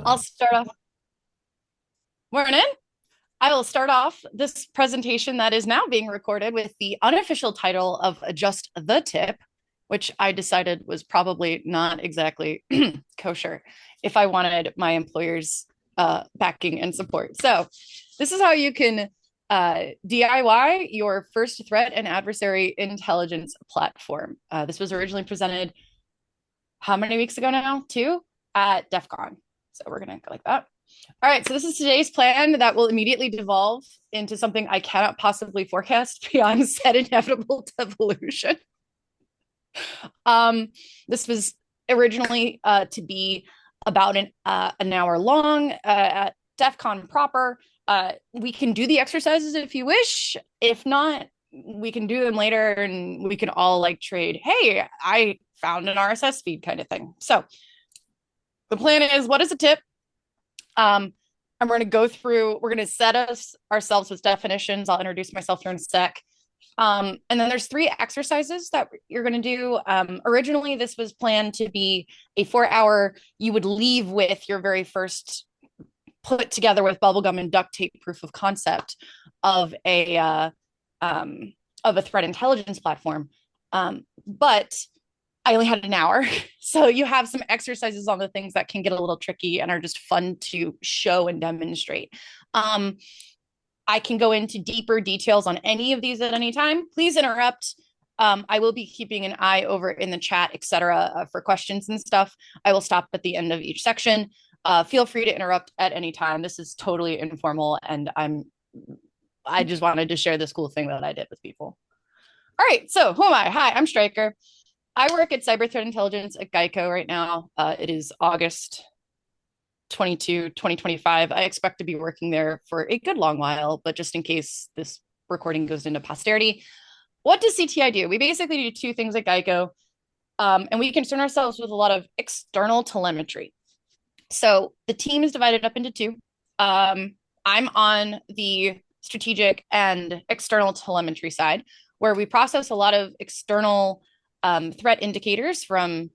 I'll start off. Morning. I will start off this presentation that is now being recorded with the unofficial title of Just the Tip, which I decided was probably not exactly kosher if I wanted my employer's backing and support. So, this is how you can DIY your first threat and adversary intelligence platform. This was originally presented how many weeks ago now? Two at DEFCON. So, we're going to go like that. All right, so this is today's plan that will immediately devolve into something I cannot possibly forecast beyond said inevitable devolution. This was originally to be about an hour long at DEF CON proper. We can do the exercises if you wish. If not, we can do them later and we can all like trade. Hey, I found an RSS feed kind of thing. So the plan is, what is a tip? And we're going to go through, we're going to set ourselves with definitions. I'll introduce myself here in a sec. And then there's three exercises that you're going to do. Originally, this was planned to be a 4-hour, you would leave with your very first put together with bubblegum and duct tape proof of concept of a threat intelligence platform. But I only had an hour. So you have some exercises on the things that can get a little tricky and are just fun to show and demonstrate. I can go into deeper details on any of these at any time. Please interrupt. I will be keeping an eye over in the chat, etc., for questions and stuff. I will stop at the end of each section. Feel free to interrupt at any time. This is totally informal, and I just wanted to share this cool thing that I did with people. All right, so who am I? Hi, I'm Stryker. I work at Cyber Threat Intelligence at Geico right now. It is August 22, 2025. I expect to be working there for a good long while, but just in case this recording goes into posterity, what does CTI do? We basically do two things at Geico, and we concern ourselves with a lot of external telemetry. So the team is divided up into two. I'm on the strategic and external telemetry side, where we process a lot of external threat indicators from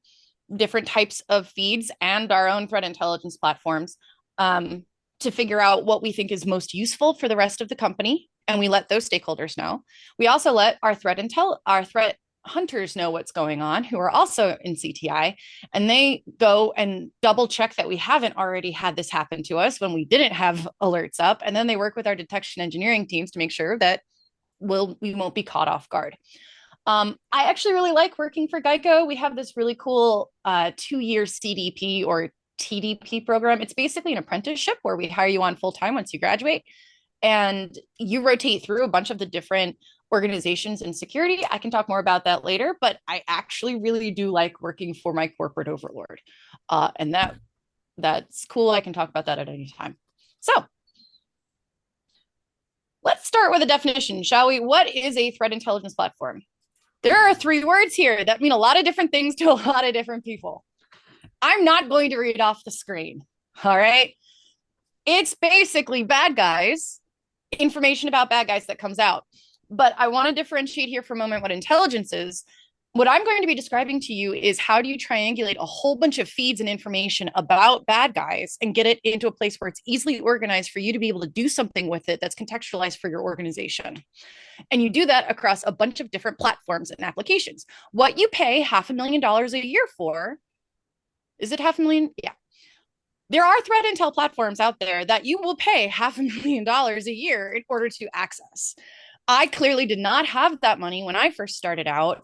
different types of feeds and our own threat intelligence platforms to figure out what we think is most useful for the rest of the company. And we let those stakeholders know. We also let our threat hunters know what's going on, who are also in CTI, and they go and double check that we haven't already had this happen to us when we didn't have alerts up. And then they work with our detection engineering teams to make sure that we won't be caught off guard. I actually really like working for Geico. We have this really cool 2-year CDP or TDP program. It's basically an apprenticeship where we hire you on full time once you graduate, and you rotate through a bunch of the different organizations in security. I can talk more about that later, but I actually really do like working for my corporate overlord, and that's cool. I can talk about that at any time. So let's start with a definition, shall we? What is a threat intelligence platform? There are 3 words here that mean a lot of different things to a lot of different people. I'm not going to read off the screen. All right. It's basically bad guys, information about bad guys that comes out. But I want to differentiate here for a moment what intelligence is. What I'm going to be describing to you is how do you triangulate a whole bunch of feeds and information about bad guys and get it into a place where it's easily organized for you to be able to do something with it that's contextualized for your organization. And you do that across a bunch of different platforms and applications. What you pay $500,000 a year for, is it $500,000? Yeah. There are threat intel platforms out there that you will pay $500,000 a year in order to access. I clearly did not have that money when I first started out.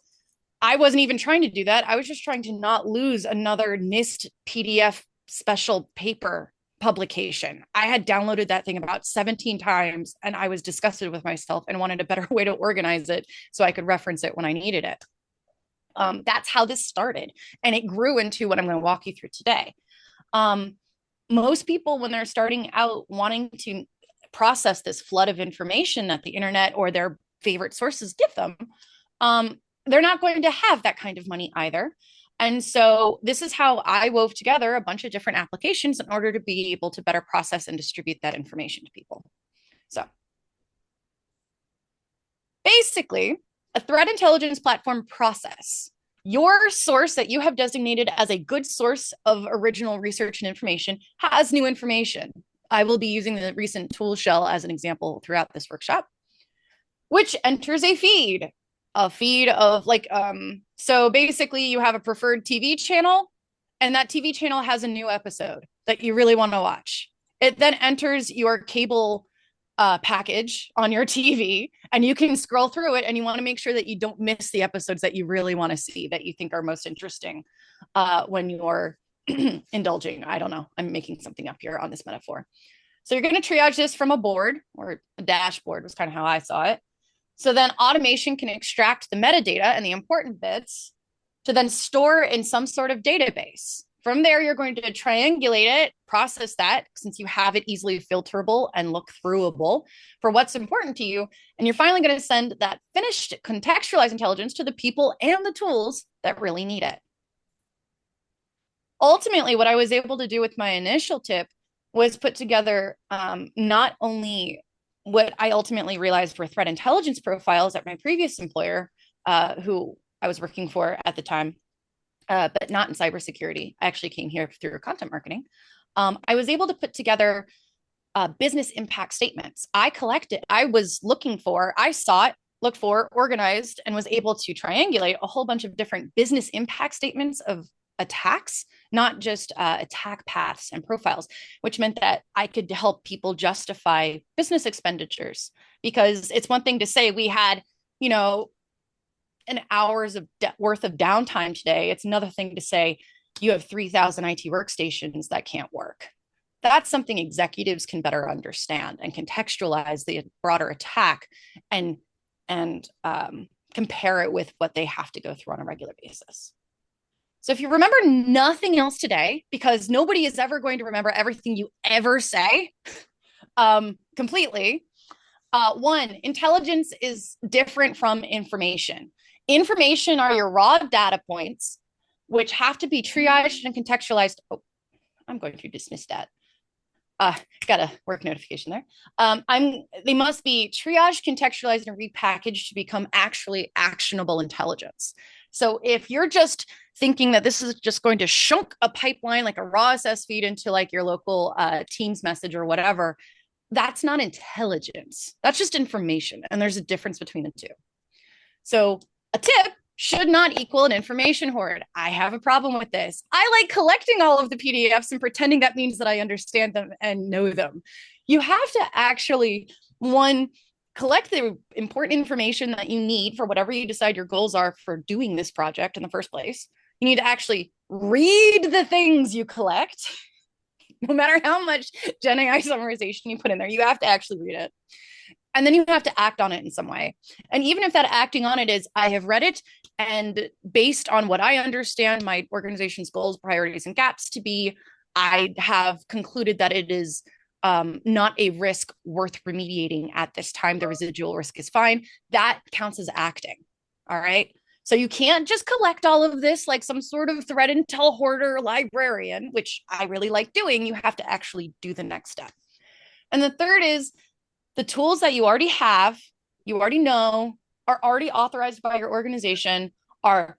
I wasn't even trying to do that. I was just trying to not lose another NIST PDF special paper publication. I had downloaded that thing about 17 times and I was disgusted with myself and wanted a better way to organize it so I could reference it when I needed it. That's how this started. And it grew into what I'm going to walk you through today. Most people, when they're starting out wanting to process this flood of information that the internet or their favorite sources give them, they're not going to have that kind of money either. And so this is how I wove together a bunch of different applications in order to be able to better process and distribute that information to people. So basically, a threat intelligence platform process your source that you have designated as a good source of original research and information has new information. I will be using the recent tool shell as an example throughout this workshop, which enters a feed of like, so basically you have a preferred TV channel, and that TV channel has a new episode that you really want to watch. It then enters your cable package on your TV, and you can scroll through it, and you want to make sure that you don't miss the episodes that you really want to see, that you think are most interesting when you're indulging. I don't know. I'm making something up here on this metaphor. So you're going to triage this from a board, or a dashboard was kind of how I saw it. So then automation can extract the metadata and the important bits to then store in some sort of database. From there, you're going to triangulate it, process that, since you have it easily filterable and look throughable for what's important to you. And you're finally going to send that finished contextualized intelligence to the people and the tools that really need it. Ultimately, what I was able to do with my initial tip was put together not only what I ultimately realized were threat intelligence profiles at my previous employer, who I was working for at the time, but not in cybersecurity. I actually came here through content marketing. I was able to put together business impact statements. I sought, looked for, organized, and was able to triangulate a whole bunch of different business impact statements of attacks, not just attack paths and profiles, which meant that I could help people justify business expenditures. Because it's one thing to say we had, an hours worth of downtime today. It's another thing to say you have 3,000 IT workstations that can't work. That's something executives can better understand and contextualize the broader attack and compare it with what they have to go through on a regular basis. So if you remember nothing else today, because nobody is ever going to remember everything you ever say completely, one, intelligence is different from information. Information are your raw data points, which have to be triaged and contextualized. Oh, I'm going to dismiss that. Got a work notification there. They must be triaged, contextualized, and repackaged to become actually actionable intelligence. So if you're just thinking that this is just going to shunk a pipeline like a raw SS feed into like your local Teams message or whatever, that's not intelligence. That's just information. And there's a difference between the two. So a tip should not equal an information hoard. I have a problem with this. I like collecting all of the PDFs and pretending that means that I understand them and know them. You have to actually, one, collect the important information that you need for whatever you decide your goals are for doing this project in the first place. You need to actually read the things you collect. No matter how much Gen AI summarization you put in there, you have to actually read it. And then you have to act on it in some way. And even if that acting on it is, I have read it, and based on what I understand my organization's goals, priorities, and gaps to be, I have concluded that it is not a risk worth remediating at this time. The residual risk is fine. That counts as acting. All right. So you can't just collect all of this like some sort of threat intel hoarder librarian, which I really like doing. You have to actually do the next step. And the third is the tools that you already have, you already know, are already authorized by your organization, are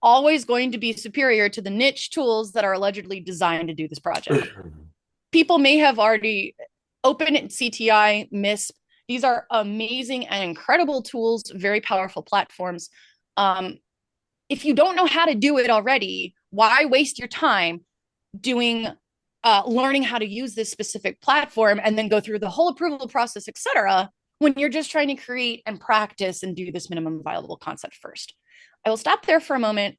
always going to be superior to the niche tools that are allegedly designed to do this project. People may have already opened CTI, MISP. These are amazing and incredible tools, very powerful platforms. If you don't know how to do it already, why waste your time doing learning how to use this specific platform and then go through the whole approval process, et cetera, when you're just trying to create and practice and do this minimum viable concept first. I will stop there for a moment.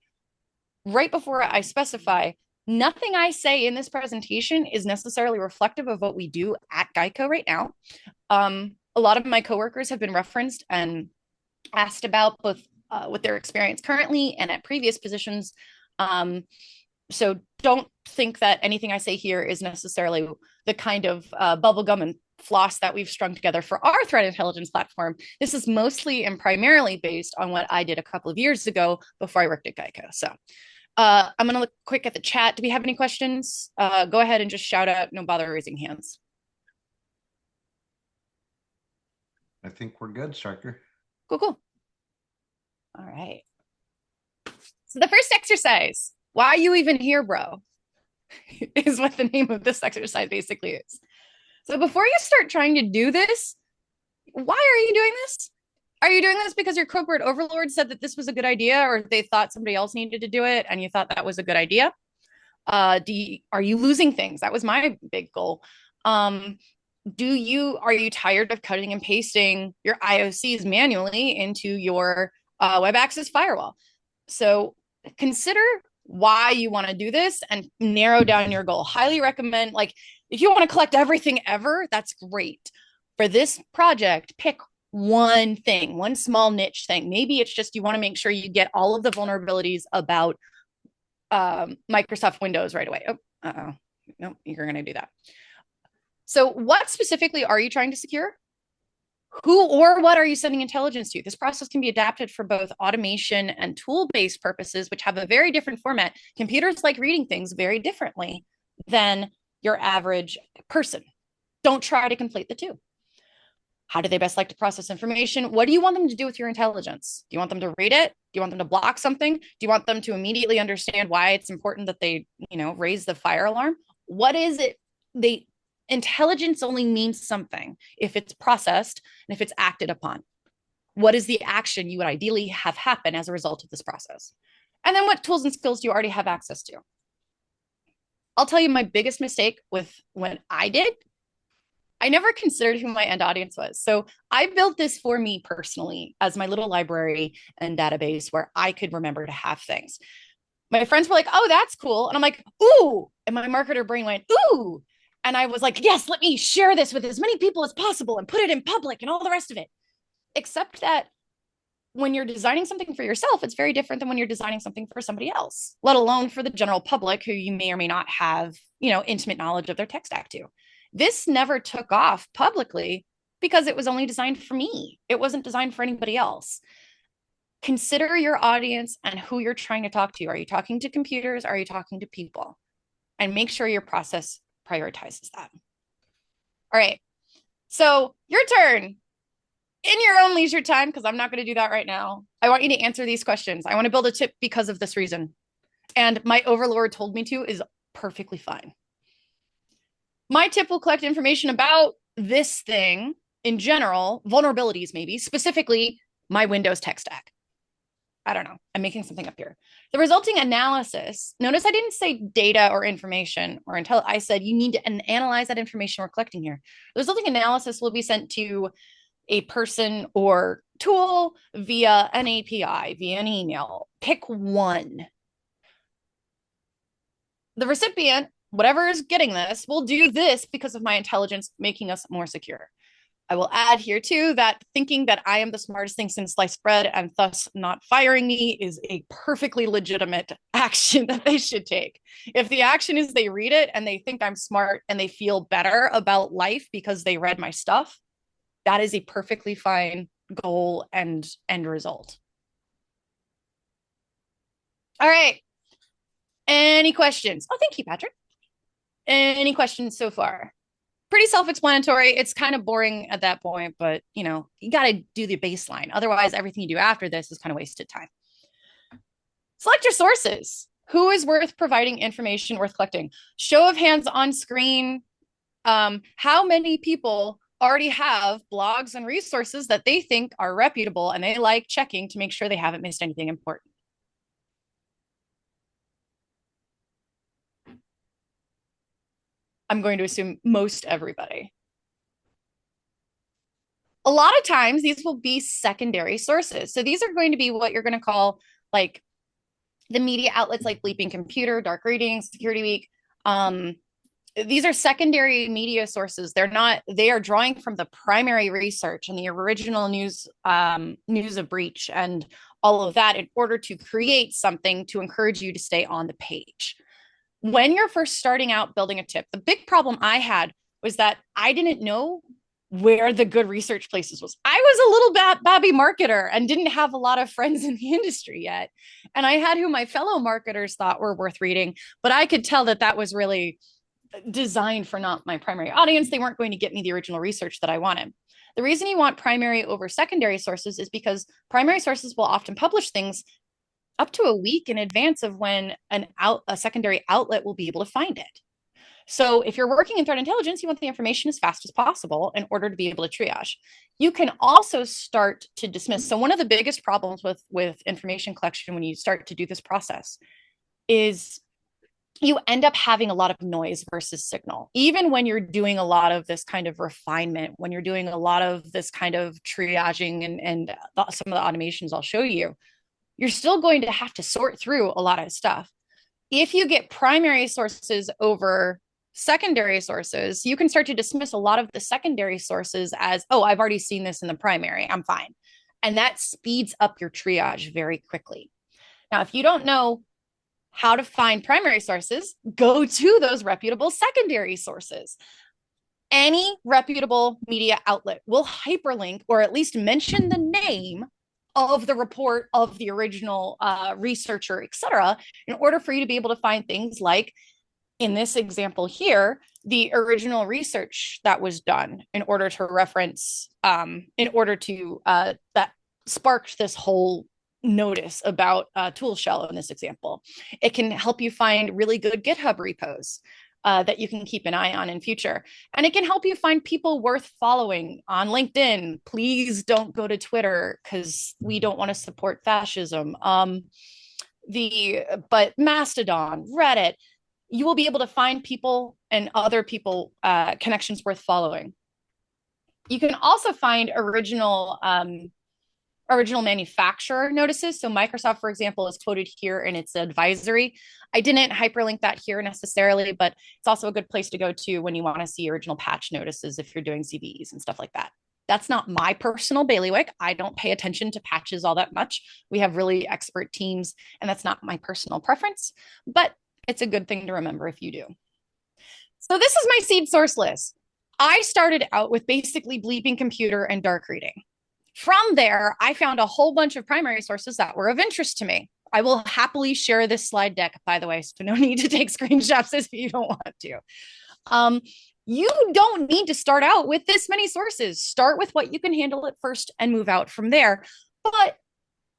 Right before I specify, nothing I say in this presentation is necessarily reflective of what we do at Geico right now. A lot of my coworkers have been referenced and asked about both with their experience currently and at previous positions. So don't think that anything I say here is necessarily the kind of bubblegum and floss that we've strung together for our threat intelligence platform. This is mostly and primarily based on what I did a couple of years ago before I worked at Geico. So I'm going to look quick at the chat. Do we have any questions? Go ahead and just shout out. No bother raising hands. I think we're good, Stryker. Cool. All right. So the first exercise, why are you even here, bro? Is what the name of this exercise basically is. So before you start trying to do this, why are you doing this? Are you doing this because your corporate overlord said that this was a good idea, or they thought somebody else needed to do it and you thought that was a good idea? Are you losing things? That was my big goal. Um, are you tired of cutting and pasting your IOCs manually into your web access firewall? So consider why you want to do this and narrow down your goal. Highly recommend, like, if you want to collect everything ever, that's great. For this project, pick one thing, one small niche thing. Maybe it's just you want to make sure you get all of the vulnerabilities about Microsoft Windows right away. Oh, uh-oh. No, you're going to do that. So what specifically are you trying to secure? Who or what are you sending intelligence to? This process can be adapted for both automation and tool-based purposes, which have a very different format. Computers like reading things very differently than your average person. Don't try to conflate the two. How do they best like to process information? What do you want them to do with your intelligence? Do you want them to read it? Do you want them to block something? Do you want them to immediately understand why it's important that they, raise the fire alarm? What is it? Intelligence only means something if it's processed and if it's acted upon. What is the action you would ideally have happen as a result of this process? And then what tools and skills do you already have access to? I'll tell you my biggest mistake with when I never considered who my end audience was. So I built this for me personally as my little library and database where I could remember to have things. My friends were like, oh, that's cool. And I'm like, ooh. And my marketer brain went, ooh. And I was like, yes, let me share this with as many people as possible and put it in public and all the rest of it. Except that when you're designing something for yourself, it's very different than when you're designing something for somebody else, let alone for the general public who you may or may not have, intimate knowledge of their tech stack to. This never took off publicly because it was only designed for me. It wasn't designed for anybody else. Consider your audience and who you're trying to talk to. Are you talking to computers? Are you talking to people? And make sure your process prioritizes that. All right. So your turn. In your own leisure time, because I'm not going to do that right now, I want you to answer these questions. I want to build a tip because of this reason. And my overlord told me to is perfectly fine. My tip will collect information about this thing in general, vulnerabilities maybe, specifically my Windows tech stack. I don't know. I'm making something up here. The resulting analysis, notice I didn't say data or information or intel. I said you need to analyze that information we're collecting here. The resulting analysis will be sent to a person or tool via an API, via an email. Pick one. The recipient, whatever is getting this, will do this because of my intelligence, making us more secure. I will add here too that thinking that I am the smartest thing since sliced bread and thus not firing me is a perfectly legitimate action that they should take. If the action is they read it and they think I'm smart and they feel better about life because they read my stuff, that is a perfectly fine goal and end result. All right. Any questions? Oh, thank you, Patrick. Any questions so far? Pretty self-explanatory. It's kind of boring at that point, but you got to do the baseline. Otherwise, everything you do after this is kind of wasted time. Select your sources. Who is worth providing information worth collecting? Show of hands on screen. How many people already have blogs and resources that they think are reputable and they like checking to make sure they haven't missed anything important? I'm going to assume most everybody. A lot of times these will be secondary sources. So these are going to be what you're going to call like the media outlets like Bleeping Computer, Dark Reading, Security Week. These are secondary media sources. They are drawing from the primary research and the original news of breach and all of that in order to create something to encourage you to stay on the page. When you're first starting out building a tip, the big problem I had was that I didn't know where the good research places was. I was a little babby marketer and didn't have a lot of friends in the industry yet. And I had who my fellow marketers thought were worth reading, but I could tell that was really designed for not my primary audience. They weren't going to get me the original research that I wanted. The reason you want primary over secondary sources is because primary sources will often publish things up to a week in advance of when a secondary outlet will be able to find it. So if you're working in threat intelligence, you want the information as fast as possible in order to be able to triage. You can also start to dismiss. So one of the biggest problems with information collection when you start to do this process is you end up having a lot of noise versus signal. Even when you're doing a lot of this kind of refinement, when you're doing a lot of this kind of triaging and some of the automations I'll show you, you're still going to have to sort through a lot of stuff. If you get primary sources over secondary sources, you can start to dismiss a lot of the secondary sources as, oh, I've already seen this in the primary, I'm fine. And that speeds up your triage very quickly. Now, if you don't know how to find primary sources, go to those reputable secondary sources. Any reputable media outlet will hyperlink or at least mention the name of the report of the original researcher, et cetera, in order for you to be able to find things like, in this example here, the original research that was done in order to reference, in order to, that sparked this whole notice about tool shell in this example. It can help you find really good GitHub repos that you can keep an eye on in future. And it can help you find people worth following on LinkedIn. Please don't go to Twitter because we don't want to support fascism. But Mastodon, Reddit, you will be able to find people and other people connections worth following. You can also find original manufacturer notices. So Microsoft, for example, is quoted here in its advisory. I didn't hyperlink that here necessarily, but it's also a good place to go to when you want to see original patch notices if you're doing CVEs and stuff like that. That's not my personal bailiwick. I don't pay attention to patches all that much. We have really expert teams, and that's not my personal preference, but it's a good thing to remember if you do. So this is my seed source list. I started out with basically bleeping computer and dark reading. From there, I found a whole bunch of primary sources that were of interest to me. I will happily share this slide deck, by the way, so no need to take screenshots if you don't want to. You don't need to start out with this many sources. Start with what you can handle at first and move out from there. But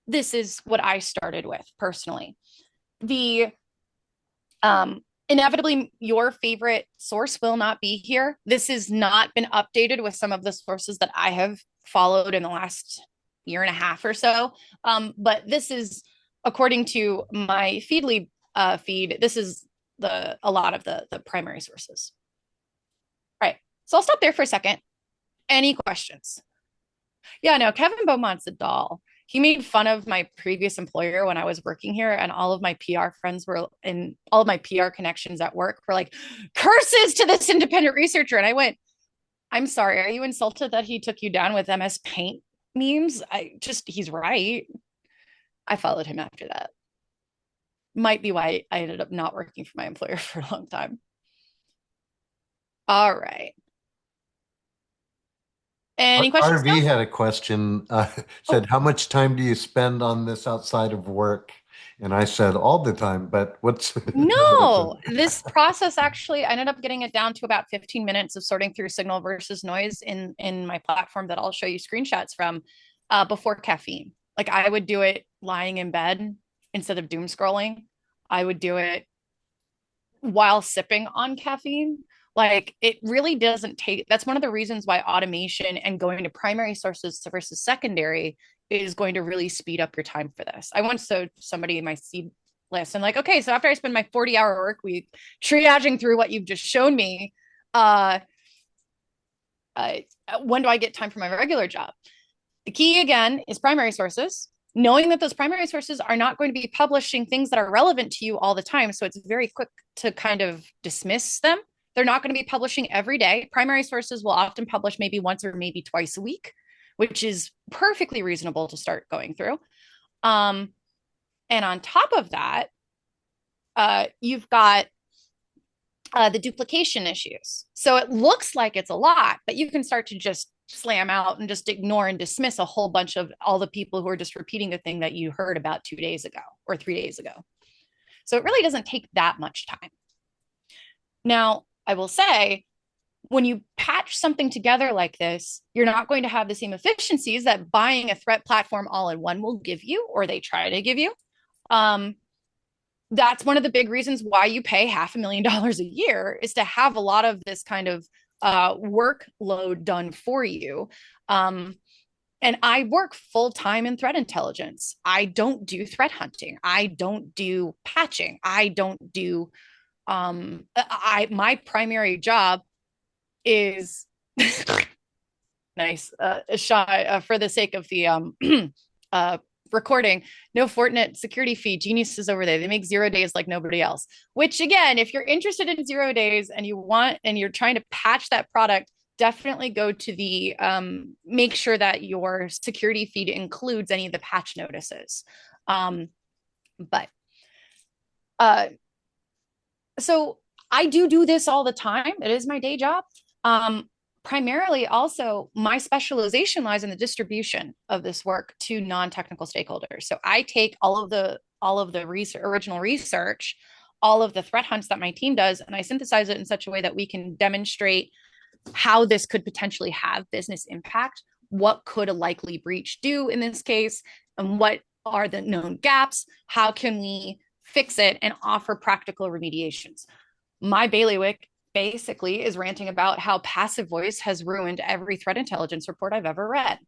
this is what I started with personally. The inevitably, your favorite source will not be here. This has not been updated with some of the sources that I have followed in the last year and a half or so. But this is, according to my Feedly feed, this is a lot of the primary sources. All right, so I'll stop there for a second. Any questions? Yeah, no, Kevin Beaumont's a doll. He made fun of my previous employer when I was working here, and all of my PR friends were in all of my PR connections at work were like, curses to this independent researcher. And I went, I'm sorry, are you insulted that he took you down with MS Paint memes? He's right. I followed him after that. Might be why I ended up not working for my employer for a long time. All right. Any questions RV still? had a question, Oh, said, how much time do you spend on this outside of work? And I said, all the time, but what's no, this process actually, I ended up getting it down to about 15 minutes of sorting through signal versus noise in my platform that I'll show you screenshots from before caffeine. Like I would do it lying in bed instead of doom scrolling. I would do it while sipping on caffeine. Like it really doesn't take, that's one of the reasons why automation and going to primary sources versus secondary is going to really speed up your time for this. I once showed somebody in my seed list and like, okay, so after I spend my 40-hour work week triaging through what you've just shown me, uh, uh, when do I get time for my regular job? The key again is primary sources, knowing that those primary sources are not going to be publishing things that are relevant to you all the time. So it's very quick to kind of dismiss them. They're not going to be publishing every day. Primary sources will often publish maybe once or maybe twice a week, which is perfectly reasonable to start going through. And on top of that, you've got the duplication issues. So it looks like it's a lot, but you can start to just slam out and just ignore and dismiss a whole bunch of all the people who are just repeating the thing that you heard about 2 days ago or 3 days ago. So it really doesn't take that much time. Now, I will say, when you patch something together like this, you're not going to have the same efficiencies that buying a threat platform all in one will give you, or they try to give you. Um, that's one of the big reasons why you pay $500,000 a year, is to have a lot of this kind of workload done for you. Um, and I work full time in threat intelligence. I don't do threat hunting. I don't do patching. I don't do I my primary job is nice shy for the sake of the uh recording. No Fortinet security feed geniuses over there. They make 0 days like nobody else. Which again, if you're interested in 0 days and you're trying to patch that product, definitely go to the make sure that your security feed includes any of the patch notices. But uh so I do this all the time. It is my day job. Um, Primarily, also, my specialization lies in the distribution of this work to non-technical stakeholders. So I take all of the original research, all of the threat hunts that my team does, and I synthesize it in such a way that we can demonstrate how this could potentially have business impact. What could a likely breach do in this case? And what are the known gaps? How can we fix it and offer practical remediations? My bailiwick basically is ranting about how passive voice has ruined every threat intelligence report I've ever read.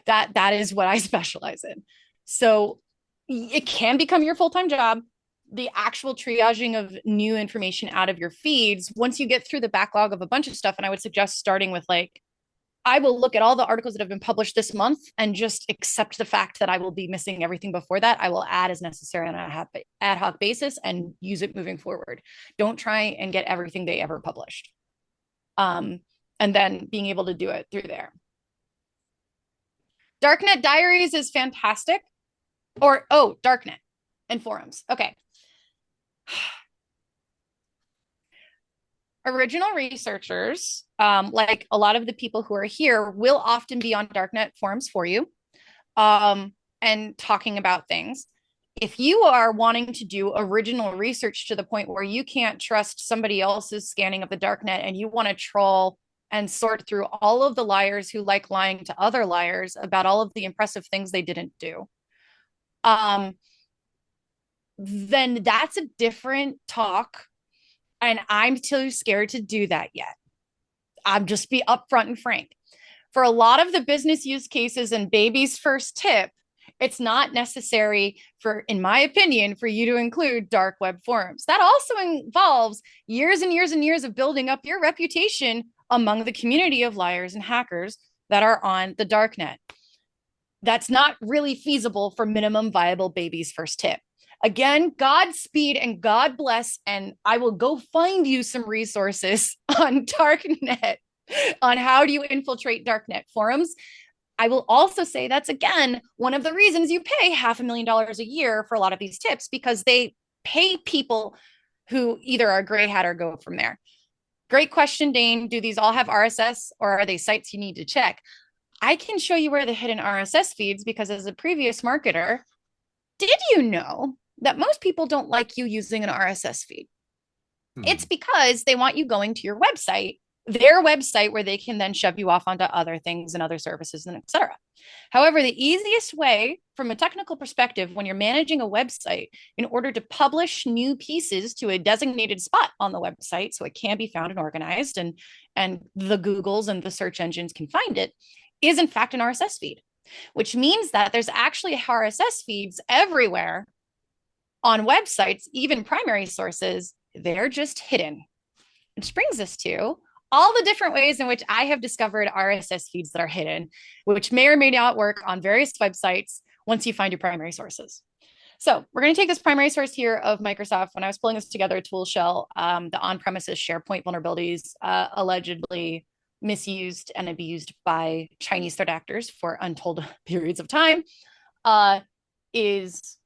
That is what I specialize in. So it can become your full-time job. The actual triaging of new information out of your feeds, once you get through the backlog of a bunch of stuff, and I would suggest starting with like, I will look at all the articles that have been published this month and just accept the fact that I will be missing everything before that. I will add as necessary on an ad hoc basis and use it moving forward. Don't try and get everything they ever published. And then being able to do it through there. Darknet Diaries is fantastic. Or, oh, Darknet and forums. Okay. Original researchers, like a lot of the people who are here, will often be on Darknet forums for you and talking about things. If you are wanting to do original research to the point where you can't trust somebody else's scanning of the darknet and you want to troll and sort through all of the liars who like lying to other liars about all of the impressive things they didn't do, um, then that's a different talk. And I'm too scared to do that yet. I'm just be upfront and frank. For a lot of the business use cases and baby's first tip, it's not necessary for, in my opinion, for you to include dark web forums. That also involves years and years and years of building up your reputation among the community of liars and hackers that are on the darknet. That's not really feasible for minimum viable baby's first tip. Again, Godspeed and God bless, and I will go find you some resources on darknet on how do you infiltrate darknet forums. I will also say that's, again, one of the reasons you pay $500,000 a year for a lot of these tips, because they pay people who either are gray hat or go from there. Great question, Dane. Do these all have RSS, or are they sites you need to check? I can show you where the hidden RSS feeds, because as a previous marketer, did you know that most people don't like you using an RSS feed? It's because they want you going to your website, their website, where they can then shove you off onto other things and other services and etc. However, the easiest way from a technical perspective when you're managing a website, in order to publish new pieces to a designated spot on the website so it can be found and organized and the Googles and the search engines can find it, is in fact an RSS feed, which means that there's actually RSS feeds everywhere on websites, even primary sources. They're just hidden. Which brings us to all the different ways in which I have discovered RSS feeds that are hidden, which may or may not work on various websites once you find your primary sources. So we're going to take this primary source here of Microsoft. When I was pulling this together, a tool shell, the on-premises SharePoint vulnerabilities allegedly misused and abused by Chinese threat actors for untold periods of time, is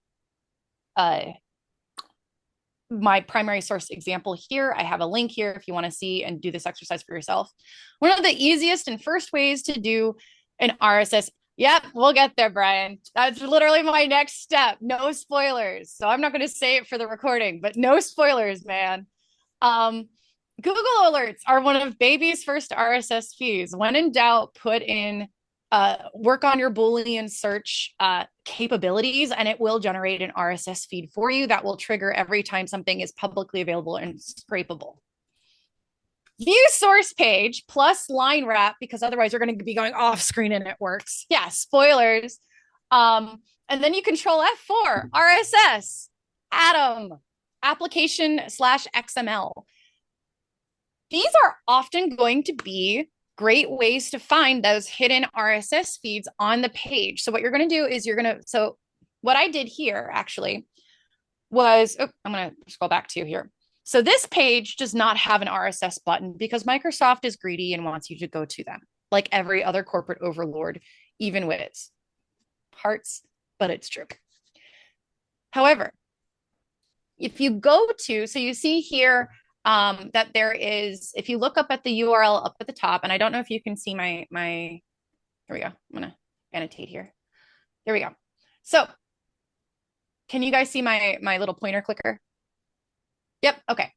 my primary source example here. I have a link here if you want to see and do this exercise for yourself. One of the easiest and first ways to do an RSS. Yep, we'll get there, Brian. That's literally my next step. No spoilers. So I'm not going to say it for the recording, but no spoilers, man. Google alerts are one of baby's first RSS feeds. When in doubt, put in work on your Boolean search capabilities, and it will generate an RSS feed for you that will trigger every time something is publicly available and scrapable. View source page plus line wrap, because otherwise you're going to be going off screen and it works. Yeah, spoilers. And then you control F4, RSS, Atom, application slash XML. These are often going to be great ways to find those hidden RSS feeds on the page. So what you're going to do is so what I did here actually was, I'm going to scroll back to here. So this page does not have an RSS button because Microsoft is greedy and wants you to go to them, like every other corporate overlord, even with its parts, but it's true. However, if you go to, so you see here that there is, if you look up at the URL up at the top, and I don't know if you can see my, here we go. I'm going to annotate here. There we go. So can you guys see my little pointer clicker? Yep. Okay.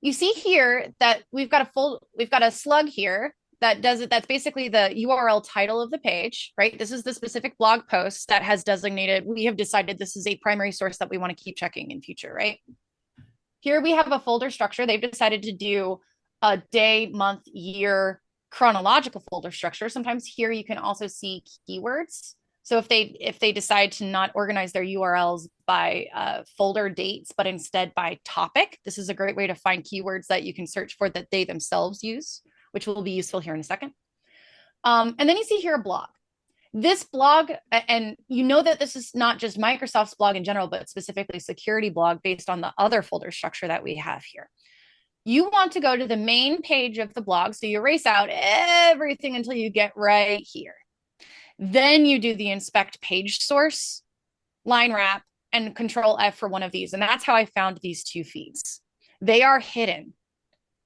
You see here that we've got a slug here that does it. That's basically the URL title of the page, right? This is the specific blog post that has designated, we have decided this is a primary source that we want to keep checking in future, right? Here we have a folder structure. They've decided to do a day, month, year chronological folder structure. Sometimes here you can also see keywords. So if they decide to not organize their URLs by folder dates, but instead by topic, this is a great way to find keywords that you can search for that they themselves use, which will be useful here in a second. And then you see here a blog. This blog, and you know that this is not just Microsoft's blog in general, but specifically security blog based on the other folder structure that we have here. You want to go to the main page of the blog. So you erase out everything until you get right here. Then you do the inspect page source, line wrap, and control F for one of these. And that's how I found these two feeds. They are hidden.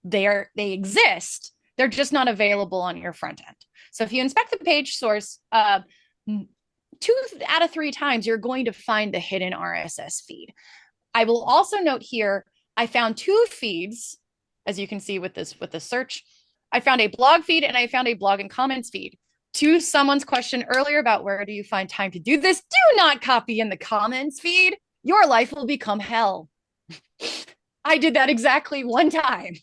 They exist. They're just not available on your front end. So if you inspect the page source 2 out of 3 times, you're going to find the hidden RSS feed. I will also note here, I found 2 feeds, as you can see with this search. I found a blog feed and I found a blog and comments feed. To someone's question earlier about where do you find time to do this, do not copy in the comments feed. Your life will become hell. I did that exactly 1 time.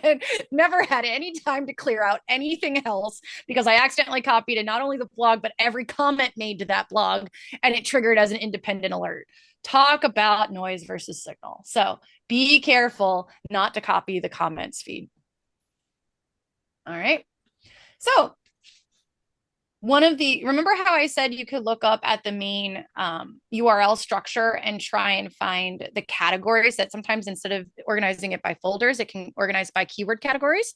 And never had any time to clear out anything else because I accidentally copied not only the blog, but every comment made to that blog, and it triggered as an independent alert. Talk about noise versus signal. So be careful not to copy the comments feed. All right. So remember how I said you could look up at the main URL structure and try and find the categories that sometimes instead of organizing it by folders, it can organize by keyword categories?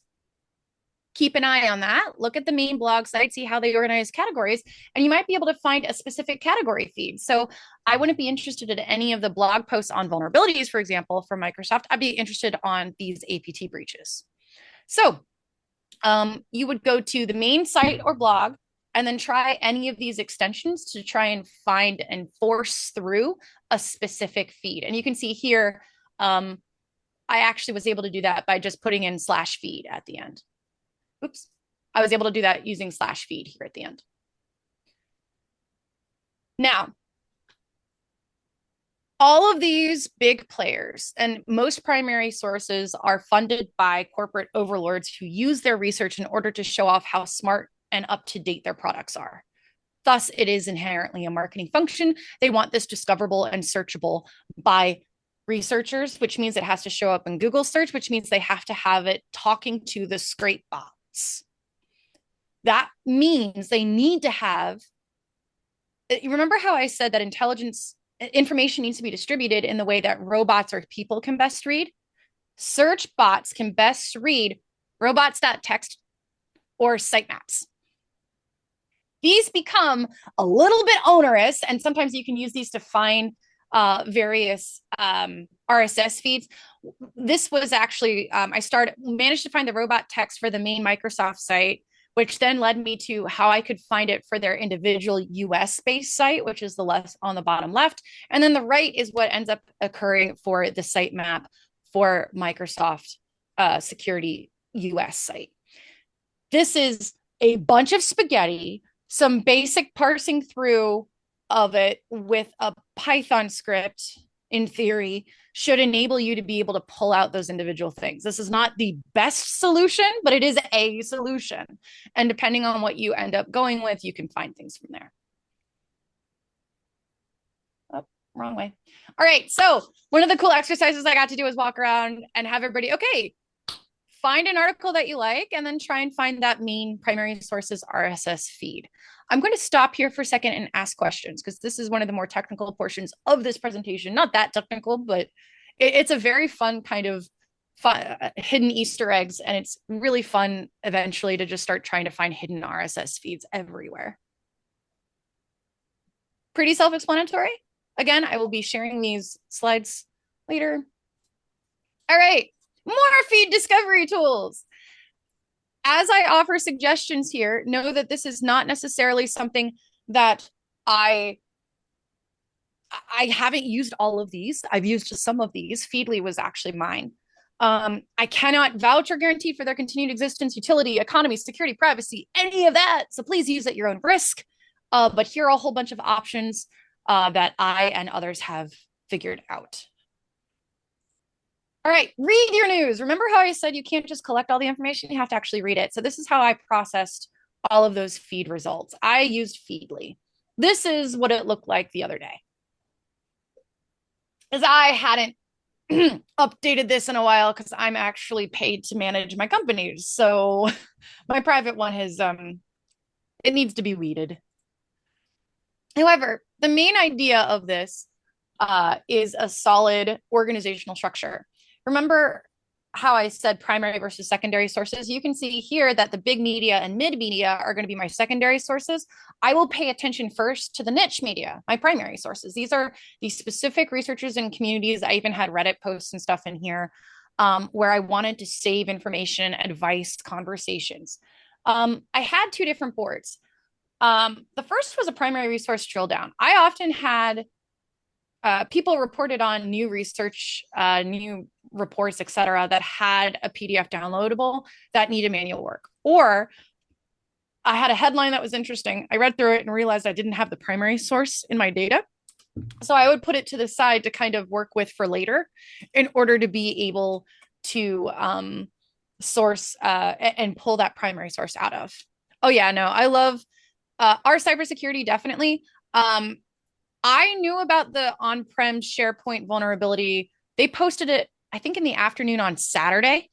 Keep an eye on that. Look at the main blog site, see how they organize categories, and you might be able to find a specific category feed. So I wouldn't be interested in any of the blog posts on vulnerabilities, for example, from Microsoft. I'd be interested on these APT breaches. So you would go to the main site or blog, and then try any of these extensions to try and find and force through a specific feed. And you can see here, I actually was able to do that by just putting in /feed at the end. Oops. I was able to do that using /feed here at the end. Now, all of these big players and most primary sources are funded by corporate overlords who use their research in order to show off how smart and up to date their products are. Thus, it is inherently a marketing function. They want this discoverable and searchable by researchers, which means it has to show up in Google search, which means they have to have it talking to the scrape bots. That means they need to have, you remember how I said that information needs to be distributed in the way that robots or people can best read? Search bots can best read robots.txt or sitemaps. These become a little bit onerous, and sometimes you can use these to find various RSS feeds. This was actually, I managed to find the robot text for the main Microsoft site, which then led me to how I could find it for their individual US-based site, which is the left on the bottom left. And then the right is what ends up occurring for the sitemap for Microsoft Security US site. This is a bunch of spaghetti, some basic parsing through of it with a Python script, in theory, should enable you to be able to pull out those individual things. This is not the best solution, but it is a solution. And depending on what you end up going with, you can find things from there. Oh, wrong way. All right. So one of the cool exercises I got to do was walk around and have everybody, okay, find an article that you like and then try and find that main primary source's RSS feed. I'm going to stop here for a second and ask questions because this is one of the more technical portions of this presentation. Not that technical, but it's a very fun kind of fun, hidden Easter eggs. And it's really fun eventually to just start trying to find hidden RSS feeds everywhere. Pretty self-explanatory. Again, I will be sharing these slides later. All right, more feed discovery tools. As I offer suggestions here, know that this is not necessarily something that I haven't used all of these. I've used just some of these. Feedly was actually mine. I cannot vouch or guarantee for their continued existence, utility, economy, security, privacy, any of that. So please use at your own risk. But here are a whole bunch of options that I and others have figured out. All right, read your news. Remember how I said you can't just collect all the information, you have to actually read it. So this is how I processed all of those feed results. I used Feedly. This is what it looked like the other day. As I hadn't updated this in a while because I'm actually paid to manage my companies. So my private one has it needs to be weeded. However, the main idea of this is a solid organizational structure. Remember how I said primary versus secondary sources? You can see here that the big media and mid media are going to be my secondary sources. I will pay attention first to the niche media, my primary sources. These are the specific researchers and communities. I even had Reddit posts and stuff in here where I wanted to save information, advice, conversations. I had two different boards. The first was a primary resource drill down. I often had people reported on new research, new reports, et cetera, that had a PDF downloadable that needed manual work. Or I had a headline that was interesting. I read through it and realized I didn't have the primary source in my data. So I would put it to the side to kind of work with for later in order to be able to source and pull that primary source out of. Oh, yeah, no, I love our cybersecurity, definitely. I knew about the on-prem SharePoint vulnerability. They posted it, I think, in the afternoon on Saturday.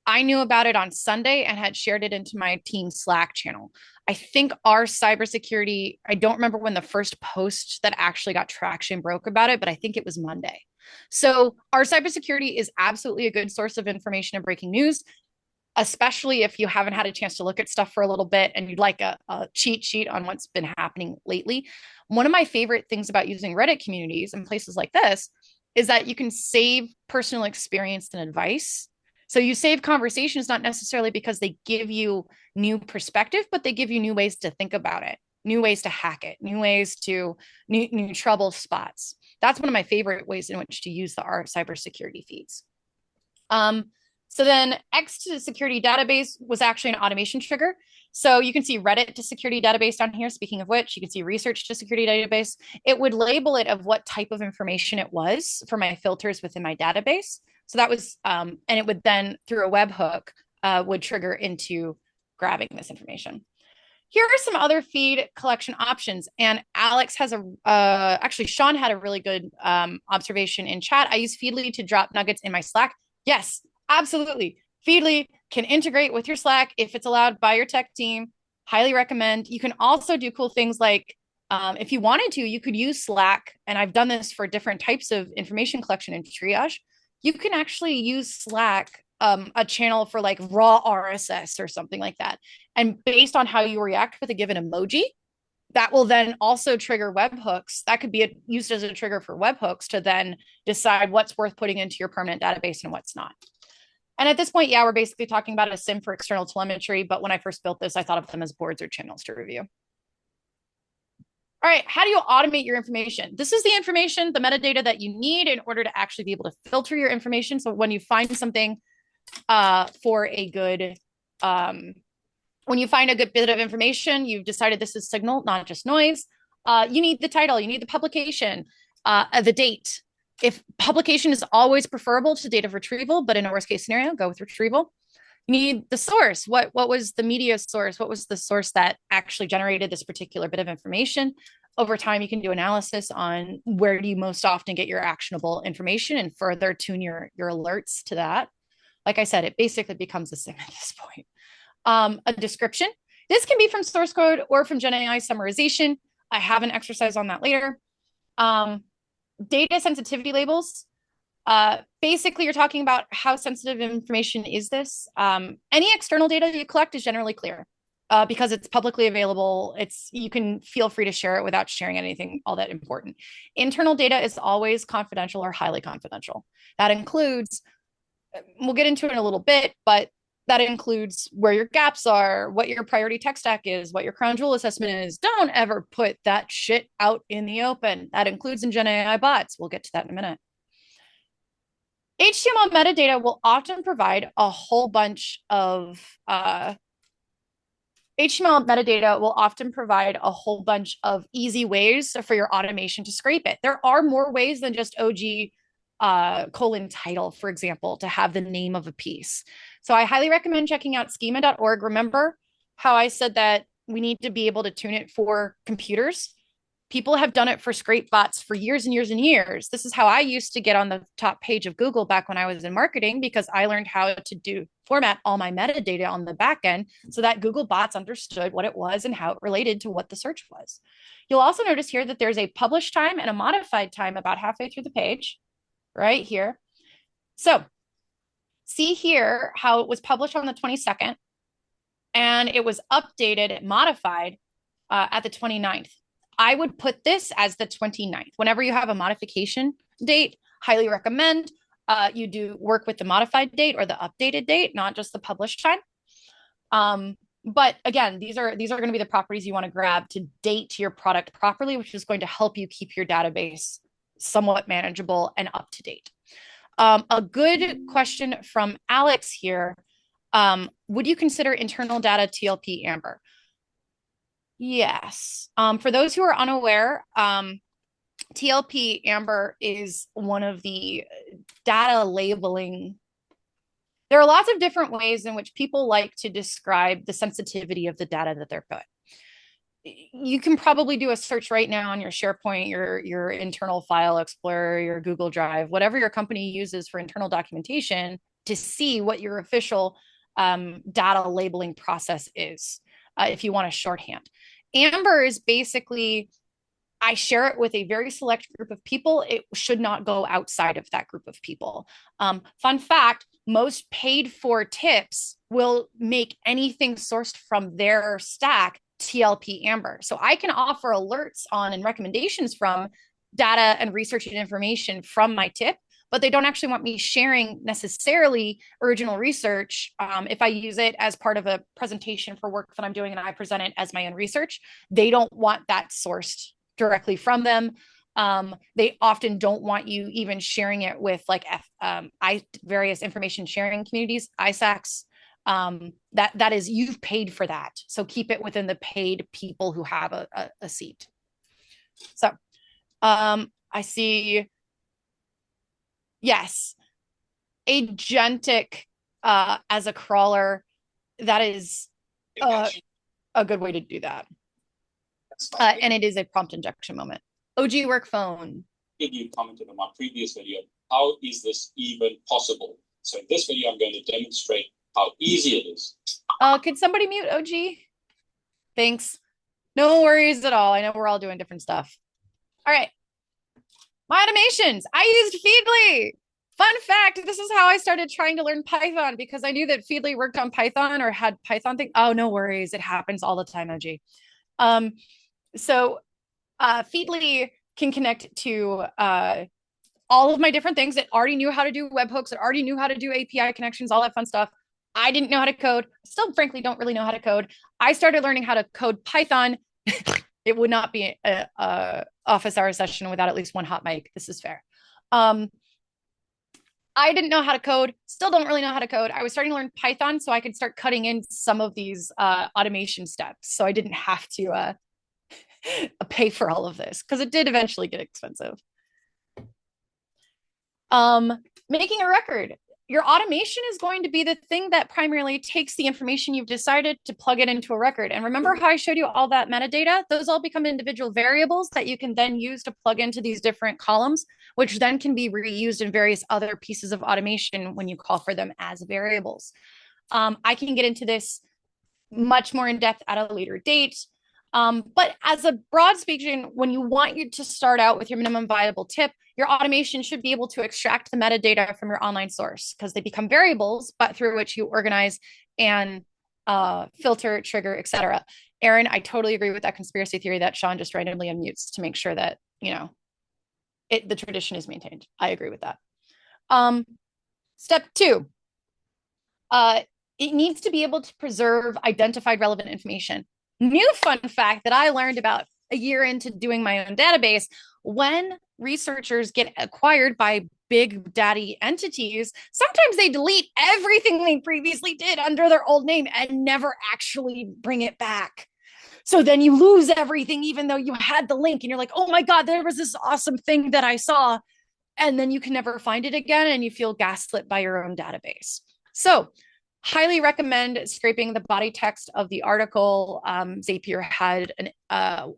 I knew about it on Sunday and had shared it into my team Slack channel. I think our cybersecurity, I don't remember when the first post that actually got traction broke about it, but I think it was Monday. So our cybersecurity is absolutely a good source of information and breaking news, especially if you haven't had a chance to look at stuff for a little bit and you'd like a cheat sheet on what's been happening lately. One of my favorite things about using Reddit communities and places like this is that you can save personal experience and advice. So you save conversations, not necessarily because they give you new perspective, but they give you new ways to think about it, new ways to hack it, new ways to new trouble spots. That's one of my favorite ways in which to use our cybersecurity feeds. So then X to security database was actually an automation trigger. So you can see Reddit to security database down here. Speaking of which, you can see research to security database. It would label it of what type of information it was for my filters within my database. So that was, and it would then through a webhook would trigger into grabbing this information. Here are some other feed collection options. And Alex has actually Sean had a really good observation in chat. I use Feedly to drop nuggets in my Slack. Yes, absolutely. Feedly can integrate with your Slack if it's allowed by your tech team. Highly recommend. You can also do cool things like if you wanted to, you could use Slack. And I've done this for different types of information collection and triage. You can actually use Slack, a channel for like raw RSS or something like that. And based on how you react with a given emoji, that will then also trigger webhooks. That could be used as a trigger for webhooks to then decide what's worth putting into your permanent database and what's not. And at this point, yeah, we're basically talking about a SIM for external telemetry. But when I first built this, I thought of them as boards or channels to review. All right, how do you automate your information? This is the information, the metadata that you need in order to actually be able to filter your information. So when you find something for a good, when you find a good bit of information, you've decided this is signal, not just noise. You need the title, you need the publication, the date. If publication is always preferable to date of retrieval, but in a worst case scenario, go with retrieval. You need the source. What was the media source? What was the source that actually generated this particular bit of information? Over time, you can do analysis on where do you most often get your actionable information and further tune your alerts to that. Like I said, it basically becomes a sim at this point. A description. This can be from source code or from GenAI summarization. I have an exercise on that later. Data sensitivity labels. Basically, you're talking about how sensitive information is this. Any external data you collect is generally clear because it's publicly available. You can feel free to share it without sharing anything all that important. Internal data is always confidential or highly confidential. That includes, we'll get into it in a little bit, but that includes where your gaps are, what your priority tech stack is, what your crown jewel assessment is. Don't ever put that shit out in the open. That includes in Gen AI bots. We'll get to that in a minute. HTML metadata will often provide a whole bunch of HTML metadata will often provide a whole bunch of easy ways for your automation to scrape it. There are more ways than just OG colon title, for example, to have the name of a piece. So I highly recommend checking out schema.org. Remember how I said that we need to be able to tune it for computers? People have done it for scrape bots for years and years and years. This is how I used to get on the top page of Google back when I was in marketing, because I learned how to format all my metadata on the back end so that Google bots understood what it was and how it related to what the search was. You'll also notice here that there's a published time and a modified time about halfway through the page, right here. So see here how it was published on the 22nd and it was updated, modified at the 29th. I would put this as the 29th. Whenever you have a modification date, highly recommend you do work with the modified date or the updated date, not just the published time. But again, these are going to be the properties you want to grab to date your product properly, which is going to help you keep your database somewhat manageable and up to date. A good question from Alex here. Would you consider internal data TLP Amber? Yes. For those who are unaware, TLP Amber is one of the data labeling. There are lots of different ways in which people like to describe the sensitivity of the data that they're put. You can probably do a search right now on your SharePoint, your internal file explorer, your Google Drive, whatever your company uses for internal documentation, to see what your official data labeling process is, if you want a shorthand. Amber is basically, I share it with a very select group of people. It should not go outside of that group of people. Fun fact, most paid for tips will make anything sourced from their stack TLP Amber. So I can offer alerts on and recommendations from data and research and information from my tip, but they don't actually want me sharing necessarily original research. If I use it as part of a presentation for work that I'm doing and I present it as my own research, they don't want that sourced directly from them. They often don't want you even sharing it with like various information sharing communities, ISACs. That is, you've paid for that. So keep it within the paid people who have a seat. So I see, yes, agentic as a crawler, that is a good way to do that. And it is a prompt injection moment. OG work phone. You commented on my previous video, how is this even possible? So in this video, I'm going to demonstrate how easy it is. Could somebody mute OG? Thanks. No worries at all. I know we're all doing different stuff. All right. My automations. I used Feedly. Fun fact, this is how I started trying to learn Python, because I knew that Feedly worked on Python or had Python thing. Oh, no worries. It happens all the time, OG. So Feedly can connect to all of my different things. It already knew how to do webhooks. It already knew how to do API connections, all that fun stuff. I didn't know how to code. Still, frankly, don't really know how to code. I started learning how to code Python. It would not be a office hour session without at least one hot mic. This is fair. I didn't know how to code. Still don't really know how to code. I was starting to learn Python so I could start cutting in some of these automation steps. So I didn't have to pay for all of this because it did eventually get expensive. Making a record. Your automation is going to be the thing that primarily takes the information you've decided to plug it into a record. And remember how I showed you all that metadata? Those all become individual variables that you can then use to plug into these different columns, which then can be reused in various other pieces of automation when you call for them as variables. I can get into this much more in depth at a later date. But as a broad speaking, when you want you to start out with your minimum viable tip, your automation should be able to extract the metadata from your online source because they become variables, but through which you organize and filter, trigger, etc. Aaron, I totally agree with that conspiracy theory that Sean just randomly unmutes to make sure that, you know, the tradition is maintained. I agree with that. Step 2, it needs to be able to preserve identified relevant information. New fun fact that I learned about a year into doing my own database: when researchers get acquired by big daddy entities, sometimes they delete everything they previously did under their old name and never actually bring it back. So then you lose everything, even though you had the link and you're like, oh my God, there was this awesome thing that I saw. And then you can never find it again and you feel gaslit by your own database. So highly recommend scraping the body text of the article. Zapier had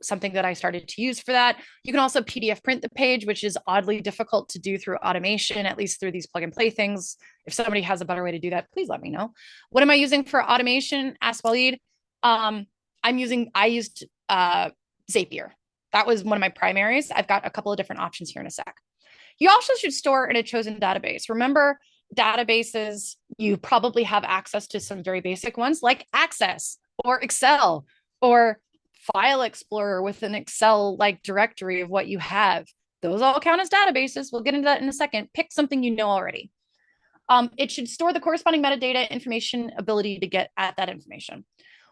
something that I started to use for that. You can also PDF print the page, which is oddly difficult to do through automation, at least through these plug and play things. If somebody has a better way to do that, please let me know. What am I using for automation? Ask Waleed. I used Zapier. That was one of my primaries. I've got a couple of different options here in a sec. You also should store in a chosen database. Remember, databases, you probably have access to some very basic ones like Access or Excel or File Explorer with an Excel like directory of what you have. Those all count as databases. We'll get into that in a second. Pick something you know already. It should store the corresponding metadata, information, ability to get at that information.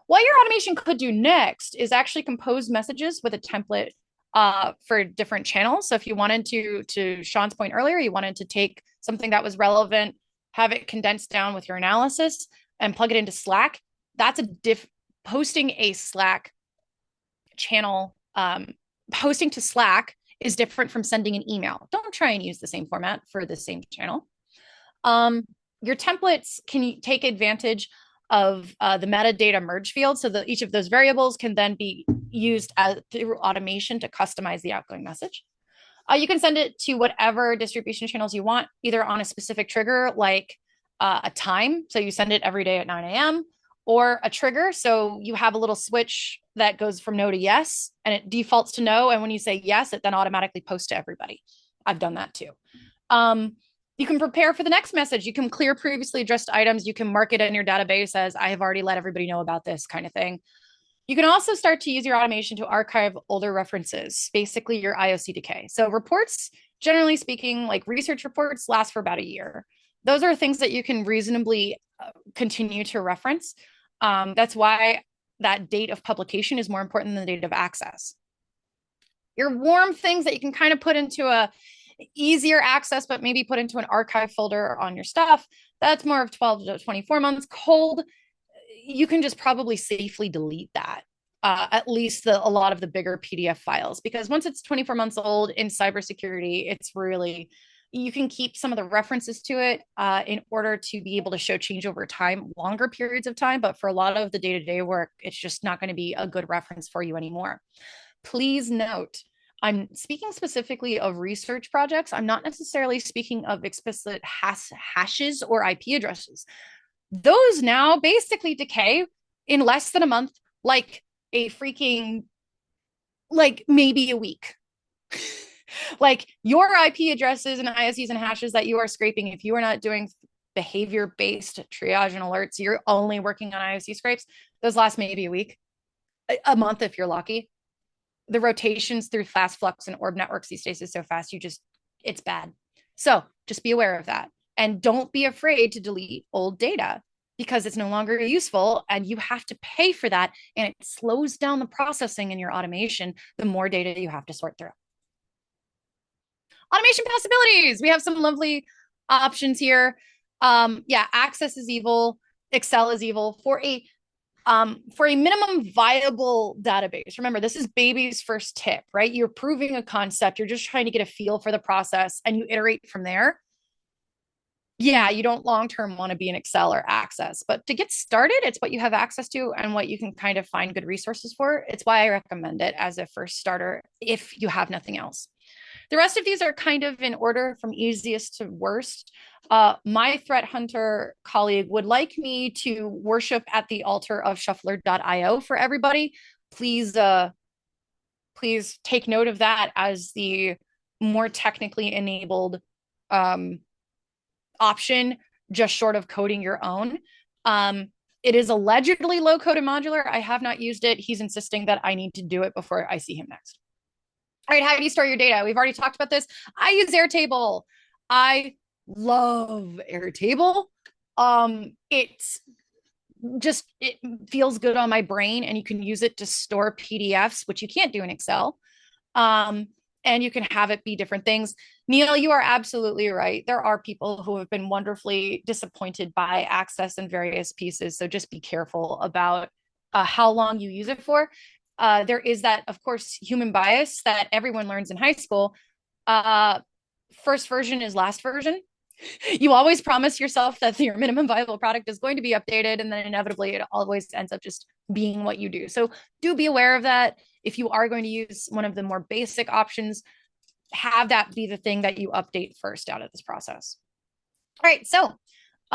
What your automation could do next is actually compose messages with a template for different channels. So if you wanted to Sean's point earlier, you wanted to take something that was relevant, have it condensed down with your analysis and plug it into Slack, that's posting a Slack channel. Posting to Slack is different from sending an email. Don't try and use the same format for the same channel. Your templates can take advantage of the metadata merge field so that each of those variables can then be used through automation to customize the outgoing message. You can send it to whatever distribution channels you want, either on a specific trigger like a time, so you send it every day at 9 a.m., or a trigger, so you have a little switch that goes from no to yes, and it defaults to no, and when you say yes, it then automatically posts to everybody. I've done that too. You can prepare for the next message. You can clear previously addressed items. You can mark it in your database as I have already let everybody know about this kind of thing. You can also start to use your automation to archive older references, basically your IOC decay. So reports, generally speaking, like research reports, last for about a year. Those are things that you can reasonably continue to reference. That's why that date of publication is more important than the date of access. Your warm things that you can kind of put into a easier access, but maybe put into an archive folder on your stuff, that's more of 12 to 24 months. Cold, you can just probably safely delete that. At least a lot of the bigger PDF files, because once it's 24 months old in cybersecurity, it's really, you can keep some of the references to it in order to be able to show change over time, longer periods of time. But for a lot of the day-to-day work, it's just not going to be a good reference for you anymore. Please note, I'm speaking specifically of research projects. I'm not necessarily speaking of explicit hashes or IP addresses. Those now basically decay in less than a month, like a freaking, like maybe a week. Like your IP addresses and IOCs and hashes that you are scraping, if you are not doing behavior-based triage and alerts, you're only working on IOC scrapes, those last maybe a week, a month if you're lucky. The rotations through fast flux and orb networks these days is so fast, it's bad. So just be aware of that. And don't be afraid to delete old data because it's no longer useful and you have to pay for that. And it slows down the processing in your automation, the more data you have to sort through. Automation possibilities. We have some lovely options here. Yeah, Access is evil. Excel is evil. For a For a minimum viable database, remember, this is baby's first tip, right? You're proving a concept. You're just trying to get a feel for the process and you iterate from there. Yeah, you don't long-term want to be in Excel or Access, but to get started, it's what you have access to and what you can kind of find good resources for. It's why I recommend it as a first starter if you have nothing else. The rest of these are kind of in order from easiest to worst. My threat hunter colleague would like me to worship at the altar of shuffler.io for everybody. Please, please take note of that as the more technically enabled option, just short of coding your own. It is allegedly low code and modular. I have not used it. He's insisting that I need to do it before I see him next. All right, how do you store your data? We've already talked about this. I use Airtable. I love Airtable. It's just, it feels good on my brain, and you can use it to store PDFs, which you can't do in Excel. And you can have it be different things. Neil, you are absolutely right. There are people who have been wonderfully disappointed by Access and various pieces. So just be careful about how long you use it for. There is that, of course, human bias that everyone learns in high school. First version is last version. You always promise yourself that your minimum viable product is going to be updated, and then inevitably it always ends up just being what you do. So do be aware of that. If you are going to use one of the more basic options, have that be the thing that you update first out of this process. All right, so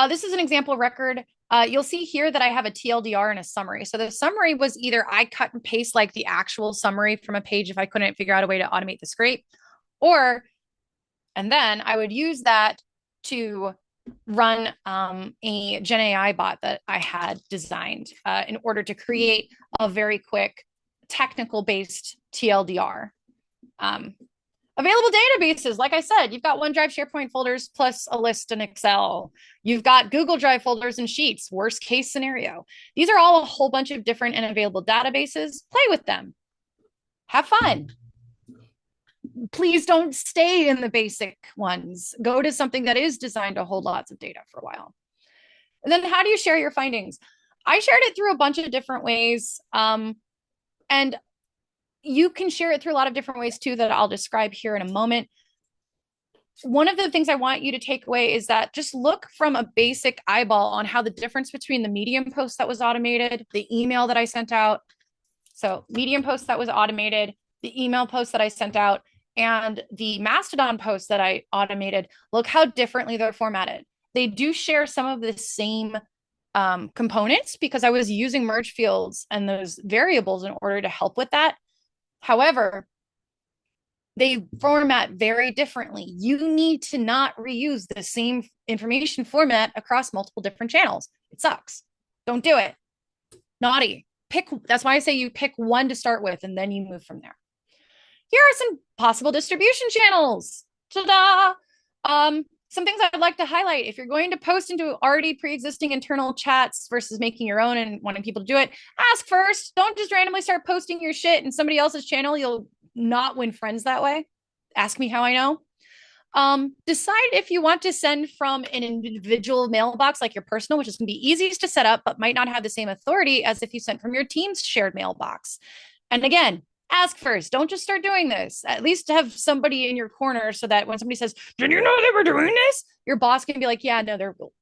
this is an example record. You'll see here that I have a TLDR and a summary. So the summary was either I cut and paste like the actual summary from a page if I couldn't figure out a way to automate the scrape, and then I would use that to run a Gen AI bot that I had designed in order to create a very quick technical based TLDR. Available databases, like I said, you've got OneDrive, SharePoint folders, plus a list in Excel. You've got Google Drive folders and Sheets, worst case scenario. These are all a whole bunch of different and available databases. Play with them. Have fun. Please don't stay in the basic ones. Go to something that is designed to hold lots of data for a while. And then how do you share your findings? I shared it through a bunch of different ways. And you can share it through a lot of different ways too that I'll describe here in a moment. One of the things I want you to take away is that just look from a basic eyeball on how the difference between the Medium post that was automated, the email that I sent out. So Medium post that was automated, the email post that I sent out, and the Mastodon post that I automated, look how differently they're formatted. They do share some of the same components because I was using merge fields and those variables in order to help with that. However, they format very differently. You need to not reuse the same information format across multiple different channels. It sucks. Don't do it. Naughty. That's why I say you pick one to start with and then you move from there. Here are some possible distribution channels. Ta-da! Some things I'd like to highlight. If you're going to post into already pre-existing internal chats versus making your own and wanting people to do it, ask first. Don't just randomly start posting your shit in somebody else's channel. You'll not win friends that way. Ask me how I know. Decide if you want to send from an individual mailbox like your personal, which is going to be easiest to set up, but might not have the same authority as if you sent from your team's shared mailbox. And again, ask first. Don't just start doing this. At least have somebody in your corner so that when somebody says, did you know they were doing this? Your boss can be like, yeah, no, they're cool.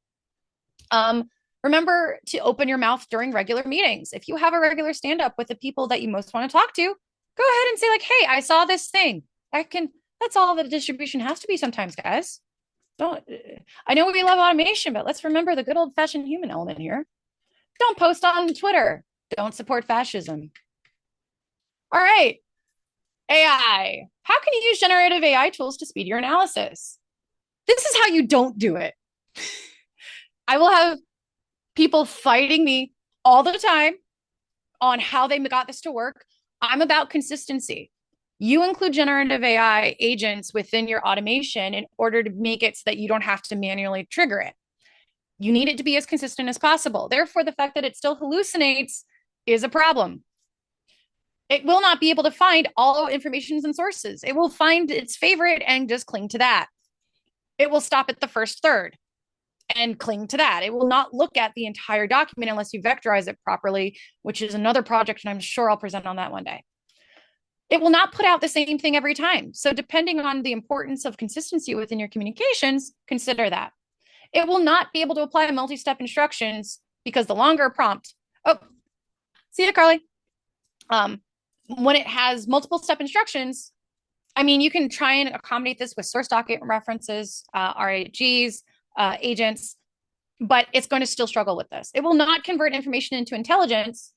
Remember to open your mouth during regular meetings. If you have a regular stand-up with the people that you most want to talk to, go ahead and say like, hey, I saw this thing. That's all that distribution has to be sometimes, guys. I know we love automation, but let's remember the good old-fashioned human element here. Don't post on Twitter. Don't support fascism. All right, AI. How can you use generative AI tools to speed your analysis? This is how you don't do it. I will have people fighting me all the time on how they got this to work. I'm about consistency. You include generative AI agents within your automation in order to make it so that you don't have to manually trigger it. You need it to be as consistent as possible. Therefore, the fact that it still hallucinates is a problem. It will not be able to find all informations and sources. It will find its favorite and just cling to that. It will stop at the first third. and cling to that. It will not look at the entire document unless you vectorize it properly, which is another project, and I'm sure I'll present on that one day. It will not put out the same thing every time. So depending on the importance of consistency within your communications, consider that. It will not be able to apply multi-step instructions because the longer prompt, oh, see ya, Carly. When it has multiple step instructions, I mean, you can try and accommodate this with source document references, RAGs, agents, but it's going to still struggle with this. It will not convert information into intelligence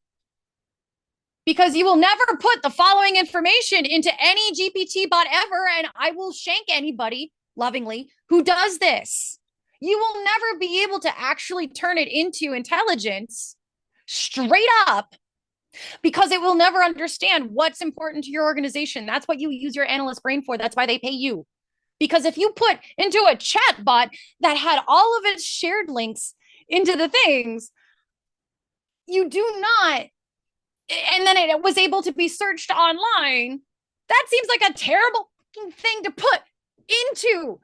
because you will never put the following information into any GPT bot ever, and I will shank anybody lovingly who does this. You will never be able to actually turn it into intelligence straight up because it will never understand what's important to your organization. That's what you use your analyst brain for. That's why they pay you. Because if you put into a chat bot that had all of its shared links into the things, you do not, and then it was able to be searched online, that seems like a terrible thing to put into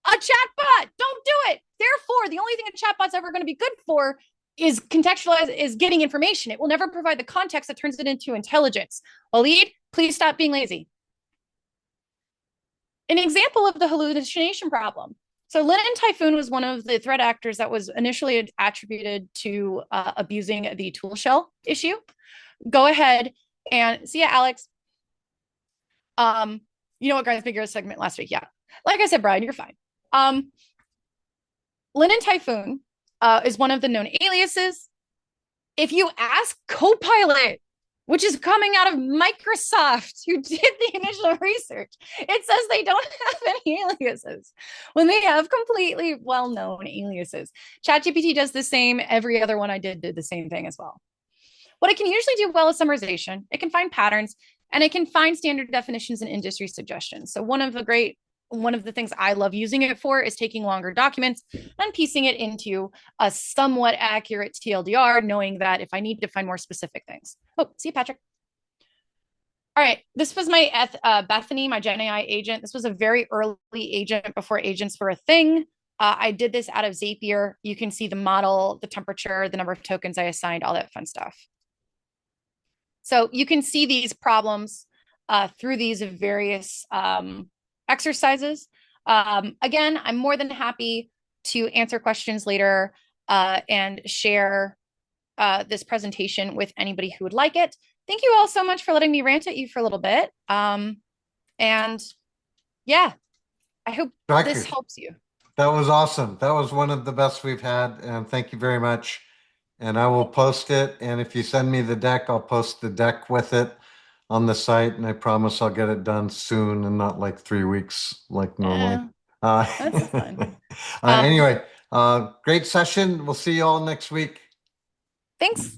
a chat bot. Don't do it. Therefore, the only thing a chat bot's ever going to be good for is contextualize, is getting information. It will never provide the context that turns it into intelligence. Waleed, please stop being lazy. An example of the hallucination problem. So Linen Typhoon was one of the threat actors that was initially attributed to abusing the tool shell issue. Go ahead and see ya, Alex. You know what, guys, bigger segment last week. Yeah. Like I said, Brian, you're fine. Linen Typhoon is one of the known aliases. If you ask Copilot, which is coming out of Microsoft, who did the initial research, it says they don't have any aliases when they have completely well-known aliases. ChatGPT does the same. Every other one I did the same thing as well. What it can usually do well is summarization. It can find patterns, and it can find standard definitions and industry suggestions. So one of the things I love using it for is taking longer documents and piecing it into a somewhat accurate TLDR, knowing that if I need to find more specific things. Oh, see you, Patrick. All right, this was my Bethany, my Gen AI agent. This was a very early agent before agents were a thing. I did this out of Zapier. You can see the model, the temperature, the number of tokens I assigned, all that fun stuff. So you can see these problems through these various exercises. Again, I'm more than happy to answer questions later and share this presentation with anybody who would like it. Thank you all so much for letting me rant at you for a little bit. And yeah, I hope this helps you. That was awesome. That was one of the best we've had. And thank you very much. And I will post it. And if you send me the deck, I'll post the deck with it on the site. And I promise I'll get it done soon and not like 3 weeks like normally. That's fun. Anyway, great session. We'll see you all next week. Thanks.